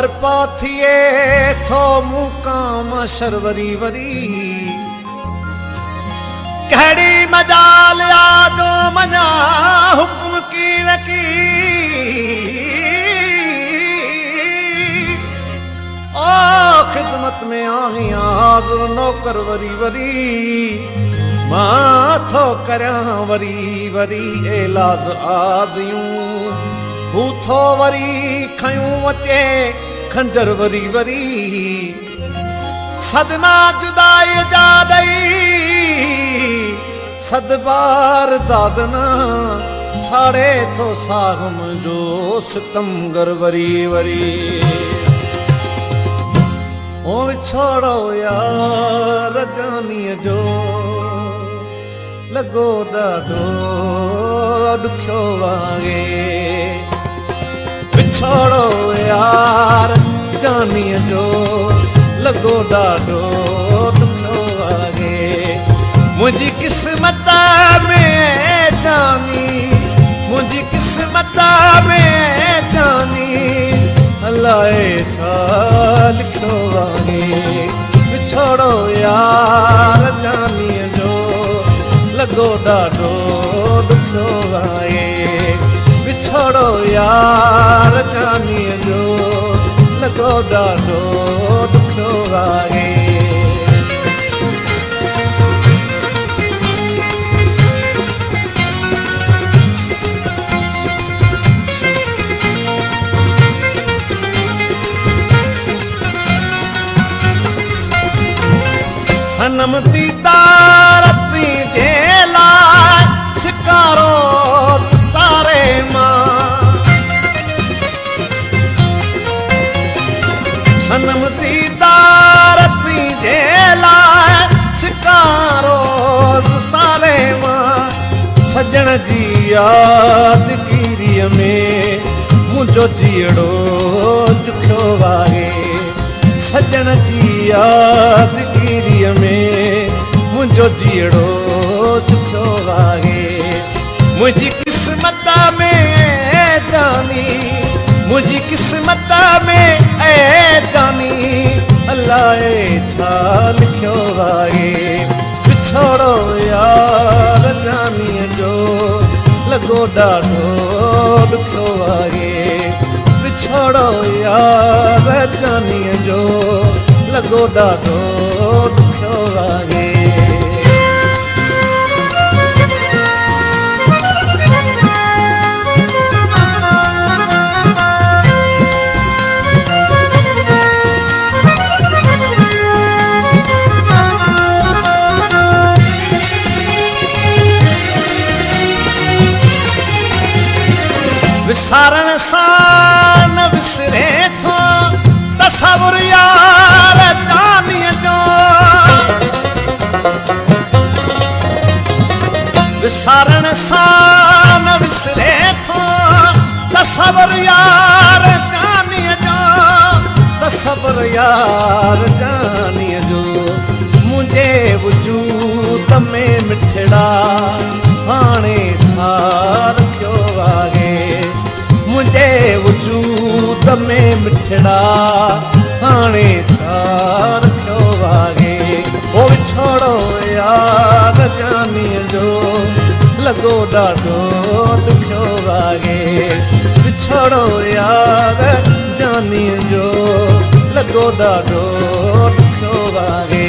बरपाथिए थो मुकाम शरवरी वरी कहड़ी मजाल आजो मना हुक्म की नकी ओ खिदमत में आहियां हाज़िर नौकर वरी वरी माथो करयां वरी वरी एलाद आज़ियूं हूथो वरी खयूं अचे खंजर वरी वरी सदमा जुदाई जा ॾई सदबार दादना साड़े थो सागम जो सितमगर वरी वरी ओ छोड़ो यार जानीअ जो लगो ॾाढो ॾुखियो वागे विछोड़ो यार जानीअ जो लगो ॾाढो ॾुखियो वागे मुंहिंजी किस्मत में जानी मुंहिंजी किस्मत में जानी अलाए छा लिखियो वागे विछोड़ो यार जानीअ जो लगो ॾाढो ॾुखियो वागे विछोड़ो यार जानीअ जो लगो ॾाढो ॾुखियो वागे सनम दीदार तुंहिंजे लाइ शिकारो सारे मां सनम दीदार तुंहिंजे लाइ शिकारो सारे मां सजण जी यादगिरीअ में मुंहिंजो जीअड़ो ॾुखियो वागे सजण जी यादगिरीअ में मुंहिंजो जीअड़ो ॾुखियो वागे मुंहिंजी किस्मत में जानी मुंहिंजी किस्मत में जानी अलाए छा लिखियो वागे विछोड़ो यार जानीअ जो लगो ॾाढो ॾुखियो वागे विछोड़ो यार जानीअ जो लगो ॾाढो ॾुखियो वागे विसारण सां न विसरे थो तसवुर यार जानीअ जो विसारण सां न विसरे थो तसवुर यार जानीअ जो तसवुर यार जानीअ जो मुंहिंजे वजूद में मिठड़ा हाणे छा रखियो वागे मुंहिंजे वजूद में मिठड़ा हाणे छा रखियो वागे ओ विछोड़ो यार जानीअ जो लगो ॾाढो ॾुखियो वागे विछोड़ो यार जानीअ जो लगो ॾाढो ॾुखियो वागे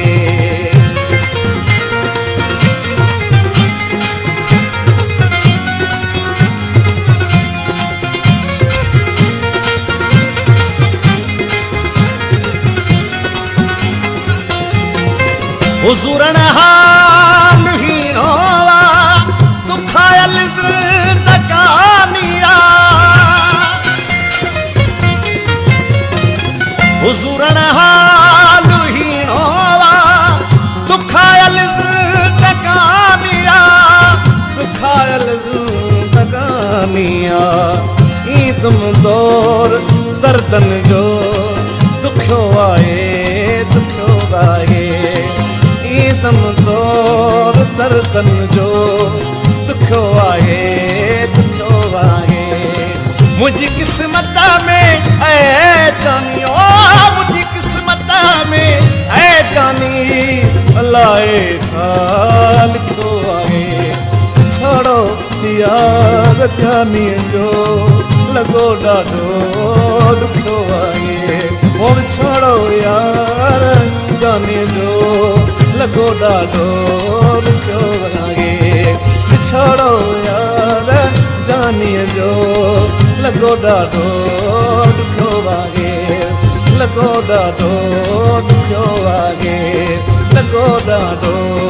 हुज़ूरन हाल हीनो वा दुखायल ज़िंदगानिया हुज़ूरन हाल हीनो वा दुखायल ज़िंदगानिया दुखायल ज़िंदगानिया ईदम दौर दर्दन जो दुखियो आहे दुखियो आहे दम दौर दर्दन जो दुखियो आहे दुखियो आहे मुंहिंजी किस्मत में ऐ जानियो लाए साल को आगे छड़ो यार जानी जो लगो डाढो दुखो आगे और छड़ो यार जानी जो लगो डाढो दुखो आगे छड़ो यार जानी जो लगो डाढो दुखो आगे लगो डाढो दुखो आगे लगो डाढो